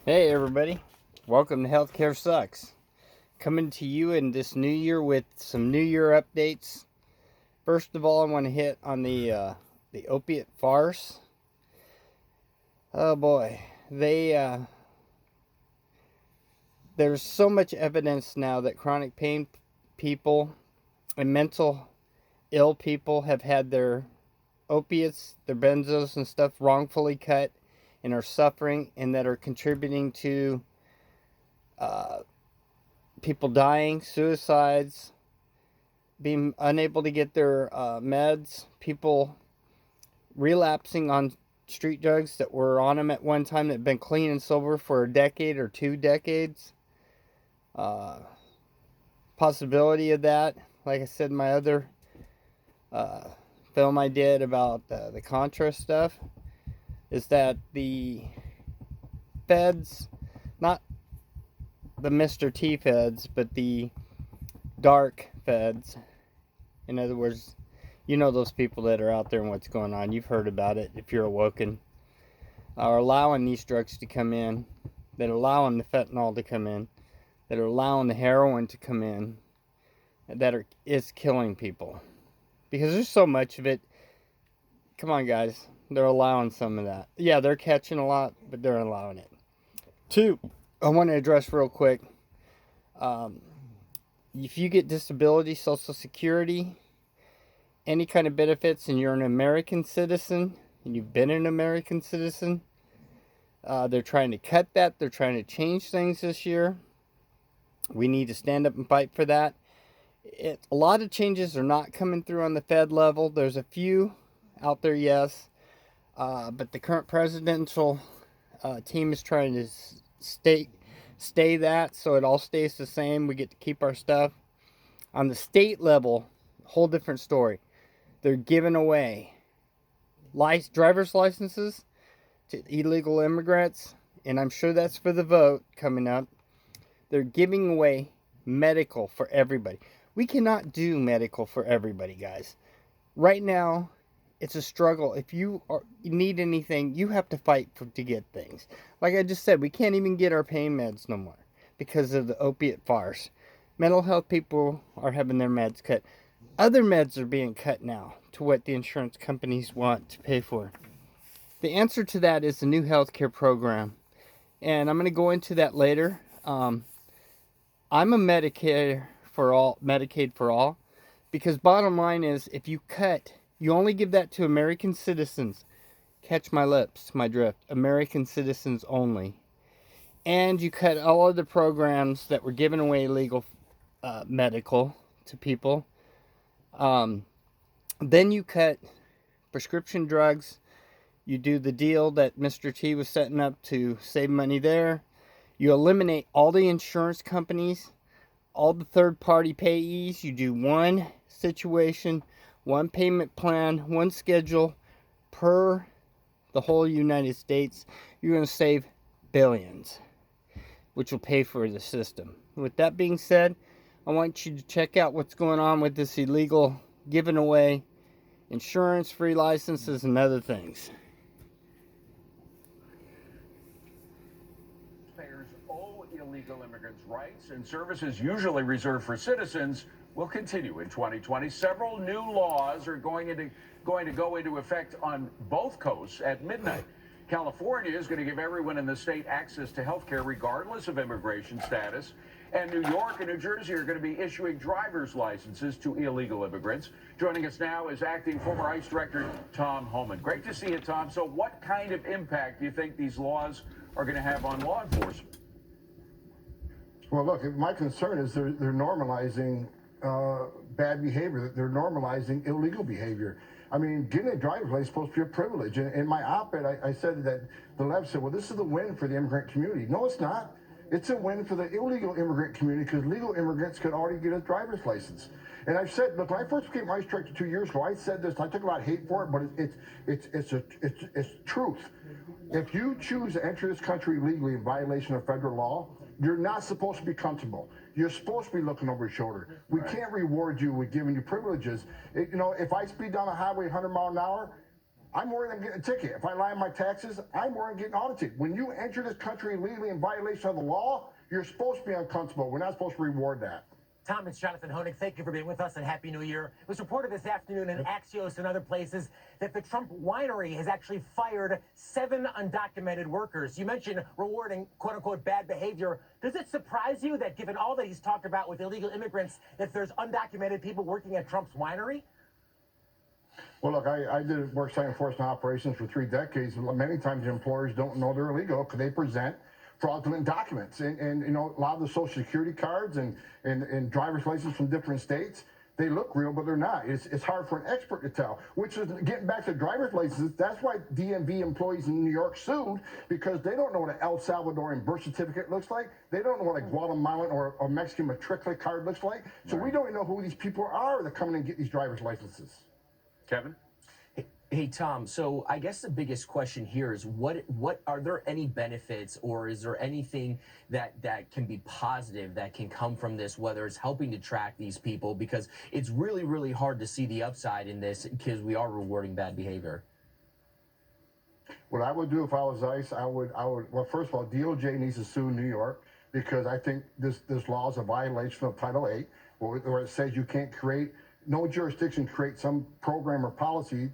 Hey everybody, welcome to Healthcare Sucks. Coming to you in this new year with some new year updates. First of all, I want to hit on the opiate farce. Oh boy, there's so much evidence now that chronic pain people and mental ill people have had their opiates, their benzos and stuff wrongfully cut and are suffering, and that are contributing to uh, people dying, suicides, being unable to get their meds, people relapsing on street drugs that were on them at one time that have been clean and sober for a decade or 2 decades. Uh, Possibility of that, like I said in my other uh, film I did about the Contra stuff, is that the feds, not the Mr. T feds, but the dark feds, in other words, you know those people that are out there and what's going on. You've heard about it if you're awoken. Are allowing these drugs to come in, that are allowing the fentanyl to come in, that are allowing the heroin to come in, is killing people. Because there's so much of it. Come on, guys. They're allowing some of that. Yeah, they're catching a lot, but they're allowing it. Two, I want to address real quick. If you get disability, Social Security, any kind of benefits, and you're an American citizen, and you've been an American citizen, they're trying to cut that. They're trying to change things this year. We need to stand up and fight for that. A lot of changes are not coming through on the Fed level. There's a few out there, yes, but the current presidential team is trying to stay that, so it all stays the same. We get to keep our stuff. On the state level, whole different story. They're giving away driver's licenses to illegal immigrants, and I'm sure that's for the vote coming up. They're giving away medical for everybody. We cannot do medical for everybody, guys. Right now, it's a struggle. If you need anything, you have to fight to get things. Like I just said, we can't even get our pain meds no more because of the opiate farce. Mental health people are having their meds cut. Other meds are being cut now to what the insurance companies want to pay for. The answer to that is the new healthcare program, and I'm going to go into that later. I'm a Medicaid for all, because bottom line is, if you only give that to American citizens. Catch my lips, my drift. American citizens only. And you cut all of the programs that were giving away legal medical to people. Then you cut prescription drugs. You do the deal that Mr. T was setting up to save money there. You eliminate all the insurance companies, all the third-party payees. You do one situation, one payment plan, one schedule per the whole United States. You're going to save billions, which will pay for the system. With that being said, I want you to check out what's going on with this illegal giving away insurance, free licenses, and other things. Taxpayers owe illegal immigrants rights and services usually reserved for citizens will continue in 2020. Several new laws are going to go into effect on both coasts at midnight. California is going to give everyone in the state access to health care regardless of immigration status. And New York and New Jersey are going to be issuing driver's licenses to illegal immigrants. Joining us now is acting former ICE Director Tom Homan. Great to see you, Tom. So what kind of impact do you think these laws are going to have on law enforcement? Well, look, my concern is they're normalizing bad behavior. They're normalizing illegal behavior. I mean, getting a driver's license is supposed to be a privilege. And in my op-ed, I said that the left said, well, this is the win for the immigrant community. No, it's not. It's a win for the illegal immigrant community because legal immigrants could already get a driver's license. And I've said, look, when I first became ICE Director 2 years ago, I said this. I took a lot of hate for it, but it's truth. If you choose to enter this country illegally in violation of federal law, you're not supposed to be comfortable. You're supposed to be looking over your shoulder. We can't reward you with giving you privileges. If I speed down the highway 100 miles an hour, I'm worried I'm getting a ticket. If I lie on my taxes, I'm worried I'm getting audited. When you enter this country illegally in violation of the law, you're supposed to be uncomfortable. We're not supposed to reward that. Tom, it's Jonathan Hoenig. Thank you for being with us and Happy New Year. It was reported this afternoon in Axios and other places that the Trump winery has actually fired 7 undocumented workers. You mentioned rewarding quote-unquote bad behavior. Does it surprise you that given all that he's talked about with illegal immigrants, that there's undocumented people working at Trump's winery? Well, look, I did work site enforcement operations for 3 decades. Many times employers don't know they're illegal because they present fraudulent documents. And you know, a lot of the Social Security cards and driver's license from different states, they look real, but they're not. It's hard for an expert to tell, which is getting back to driver's licenses. That's why DMV employees in New York sued, because they don't know what an El Salvadorian birth certificate looks like. They don't know what a Guatemalan or Mexican matriculate card looks like. So we don't even know who these people are that come in and get these driver's licenses. Kevin? Hey, Tom, so I guess the biggest question here is what are there any benefits, or is there anything that can be positive that can come from this, whether it's helping to track these people, because it's really, really hard to see the upside in this because we are rewarding bad behavior. What I would do if I was ICE, I would, well, first of all, DOJ needs to sue New York, because I think this law is a violation of Title VIII, where it says you can't create, no jurisdiction create some program or policy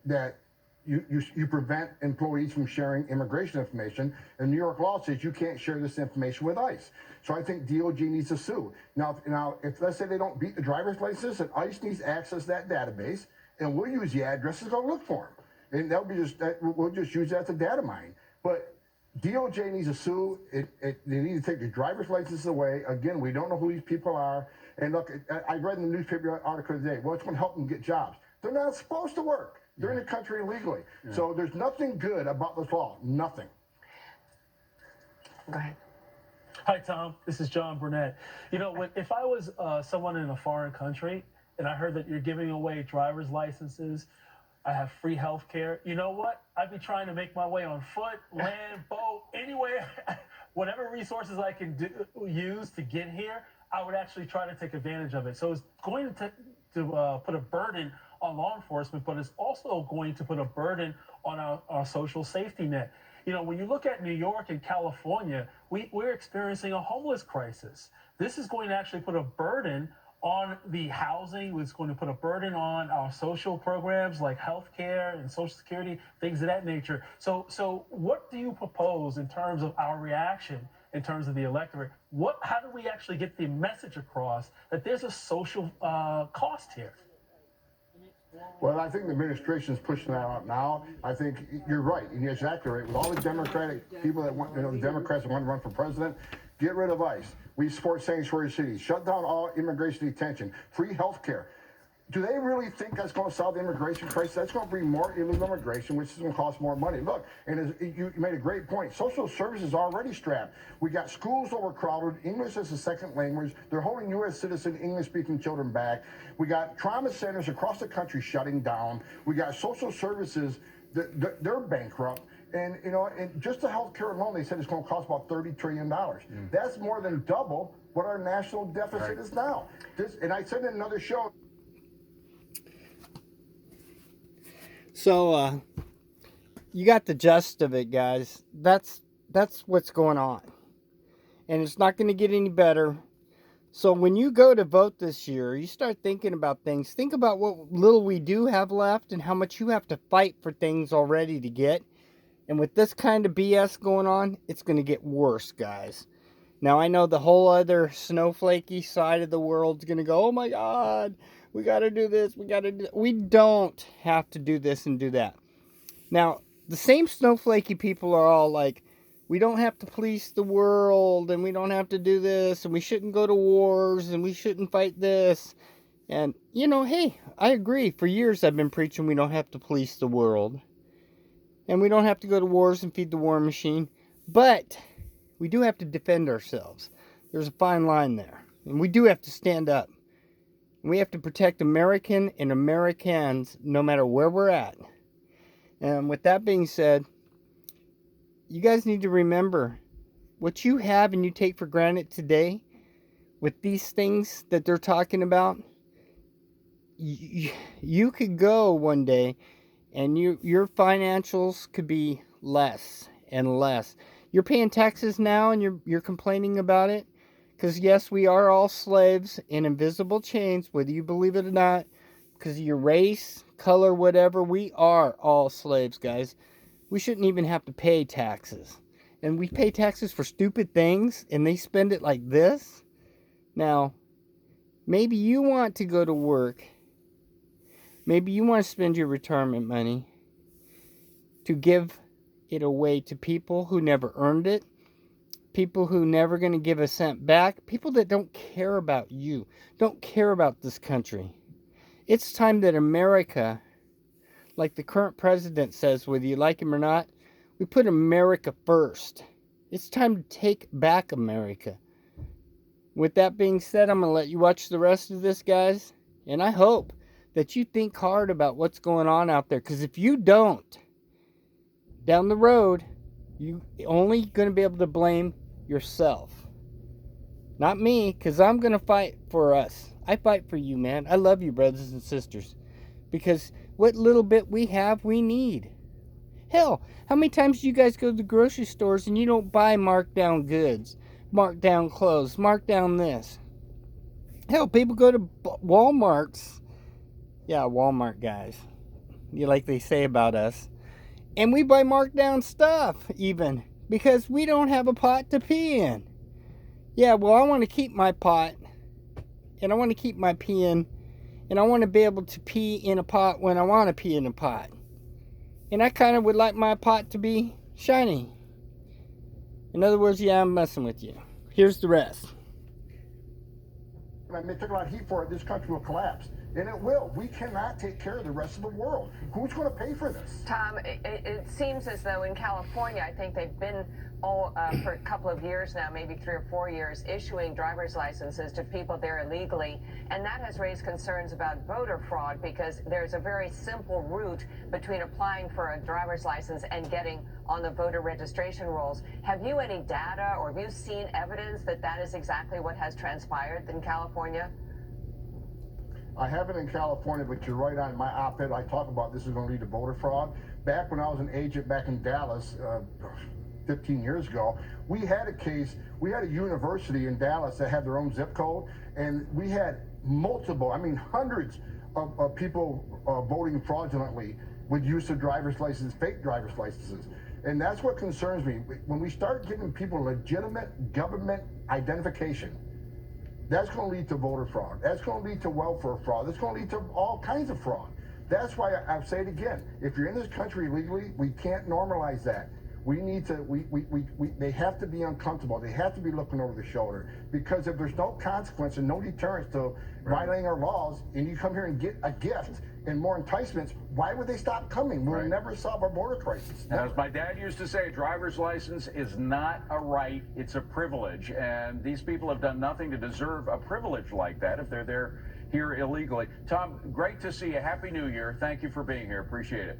that you prevent employees from sharing immigration information. And New York law says you can't share this information with ICE. So I think DOJ needs to sue. Now, if let's say they don't beat the driver's license, and ICE needs access to that database, and we'll use the addresses to go look for them. And that'll be we'll just use that as a data mine. But DOJ needs to sue. They need to take the driver's licenses away. Again, we don't know who these people are. And look, I read in the newspaper article today, well, it's going to help them get jobs. They're not supposed to work. They're in the country illegally. Yeah. So there's nothing good about this law. Nothing. Go ahead. Hi, Tom. This is John Burnett. You know, if I was someone in a foreign country and I heard that you're giving away driver's licenses, I have free health care, you know what? I'd be trying to make my way on foot, land, boat, anywhere, whatever resources I can use to get here, I would actually try to take advantage of it. So it's going to put a burden on law enforcement, but it's also going to put a burden on our social safety net. You know, when you look at New York and California, we're experiencing a homeless crisis. This is going to actually put a burden on the housing. It's going to put a burden on our social programs like healthcare and Social Security, things of that nature. So what do you propose in terms of our reaction, in terms of the electorate? How do we actually get the message across that there's a social cost here? Well, I think the administration is pushing that out now. I think you're right, and you're exactly right. With all the Democratic people that want, the Democrats that want to run for president, get rid of ICE. We support sanctuary cities. Shut down all immigration detention. Free health care. Do they really think that's going to solve the immigration crisis? That's going to bring more illegal immigration, which is going to cost more money. Look, and you made a great point. Social services are already strapped. We got schools overcrowded. English as a second language. They're holding U.S. citizen English-speaking children back. We got trauma centers across the country shutting down. We got social services, they're bankrupt. And, you know, and just the health care alone, they said it's going to cost about $30 trillion. That's more than double what our national deficit is now. And I said in another show. So, you got the gist of it, guys. That's what's going on. And it's not going to get any better. So when you go to vote this year, you start thinking about things. Think about what little we do have left and how much you have to fight for things already to get. And with this kind of BS going on, it's going to get worse, guys. Now, I know the whole other snowflakey side of the world's going to go, oh my God, we got to do this, we got to do that. We don't have to do this and do that. Now, the same snowflakey people are all like, we don't have to police the world, and we don't have to do this, and we shouldn't go to wars, and we shouldn't fight this. And, you know, hey, I agree. For years I've been preaching we don't have to police the world. And we don't have to go to wars and feed the war machine. But we do have to defend ourselves. There's a fine line there. And we do have to stand up. We have to protect American and Americans no matter where we're at. And with that being said, you guys need to remember what you have and you take for granted today with these things that they're talking about. You could go one day and your financials could be less and less. You're paying taxes now and you're complaining about it, because yes, we are all slaves in invisible chains, whether you believe it or not, because of your race, color, whatever. We are all slaves, guys. We shouldn't even have to pay taxes, and we pay taxes for stupid things, and they spend it like this. Now, maybe you want to go to work, maybe you want to spend your retirement money to give it away to people who never earned it, people who never going to give a cent back, people that don't care about you, don't care about this country. It's time that America, like the current president says, whether you like him or not, we put America first. It's time to take back America. With that being said, I'm going to let you watch the rest of this, guys, and I hope that you think hard about what's going on out there, because if you don't, down the road, you only going to be able to blame yourself. Not me, because I'm going to fight for us. I fight for you, man. I love you, brothers and sisters, because what little bit we have, we need. Hell, how many times do you guys go to the grocery stores and you don't buy marked down goods, marked down clothes, marked down this? Hell, people go to Walmarts. Yeah, Walmart guys. You like they say about us. And we buy marked down stuff, even, because we don't have a pot to pee in. Yeah, well, I want to keep my pot, and I want to keep my pee in, and I want to be able to pee in a pot when I want to pee in a pot. And I kind of would like my pot to be shiny. In other words, yeah, I'm messing with you. Here's the rest. I may take a lot of heat for it, this country will collapse. And it will. We cannot take care of the rest of the world. Who's going to pay for this? Tom, it seems as though in California, I think they've been for a couple of years now, maybe 3 or 4 years, issuing driver's licenses to people there illegally. And that has raised concerns about voter fraud, because there's a very simple route between applying for a driver's license and getting on the voter registration rolls. Have you any data, or have you seen evidence that that is exactly what has transpired in California? I haven't in California, but you're right on. My op-ed, I talk about this is going to lead to voter fraud. Back when I was an agent back in Dallas 15 years ago, we had a case, we had a university in Dallas that had their own zip code, and we had multiple, I mean hundreds of people voting fraudulently with use of driver's licenses, fake driver's licenses. And that's what concerns me. When we start giving people legitimate government identification, that's going to lead to voter fraud. That's going to lead to welfare fraud. That's going to lead to all kinds of fraud. That's why I say it again. If you're in this country illegally, we can't normalize that. We need to, they have to be uncomfortable. They have to be looking over the shoulder. Because if there's no consequence and no deterrence to violating our laws, and you come here and get a gift and more enticements, why would they stop coming? We'll never solve our border crisis. As my dad used to say, a driver's license is not a right, it's a privilege. And these people have done nothing to deserve a privilege like that if they're there here illegally. Tom, great to see you. Happy New Year. Thank you for being here. Appreciate it.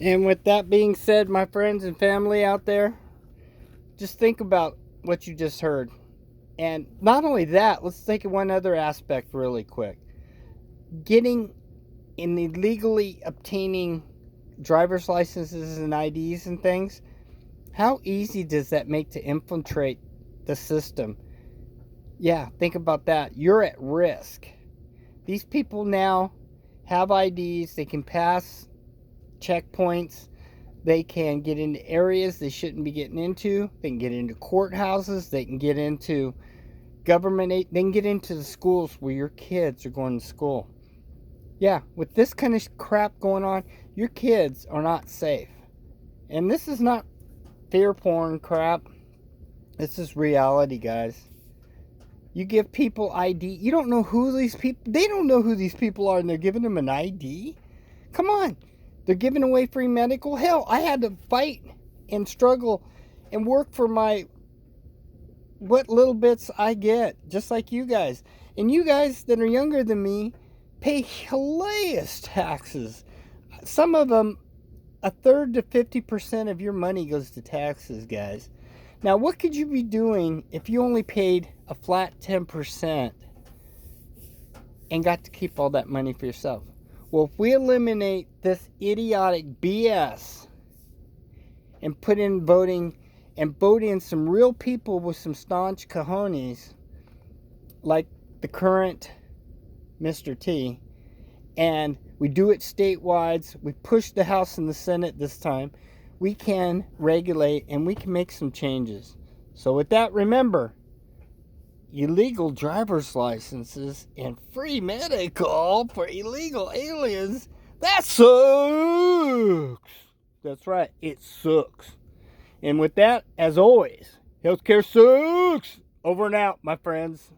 And with that being said, my friends and family out there, just think about what you just heard. And not only that, let's take one other aspect really quick. Getting in illegally obtaining driver's licenses and IDs and things, how easy does that make to infiltrate the system? Yeah, think about that. You're at risk. These people now have IDs. They can pass checkpoints. They can get into areas they shouldn't be getting into. They can get into courthouses. They can get into government. They can get into the schools where your kids are going to school. Yeah, with this kind of crap going on, your kids are not safe. And this is not fear porn crap. This is reality, guys. You give people ID. You don't know who these people... They don't know who these people are, and they're giving them an ID? Come on. They're giving away free medical. Hell, I had to fight and struggle and work for what little bits I get, just like you guys. And you guys that are younger than me pay hilarious taxes. Some of them, 1/3 to 50% of your money goes to taxes, guys. Now, what could you be doing if you only paid a flat 10% and got to keep all that money for yourself? Well, if we eliminate this idiotic BS and put in voting and vote in some real people with some staunch cojones, like the current Mr. T, and we do it statewide, we push the House and the Senate this time, we can regulate and we can make some changes. So with that, remember, illegal driver's licenses and free medical for illegal aliens, that sucks. That's right, it sucks. And with that, as always, healthcare sucks. Over and out, my friends.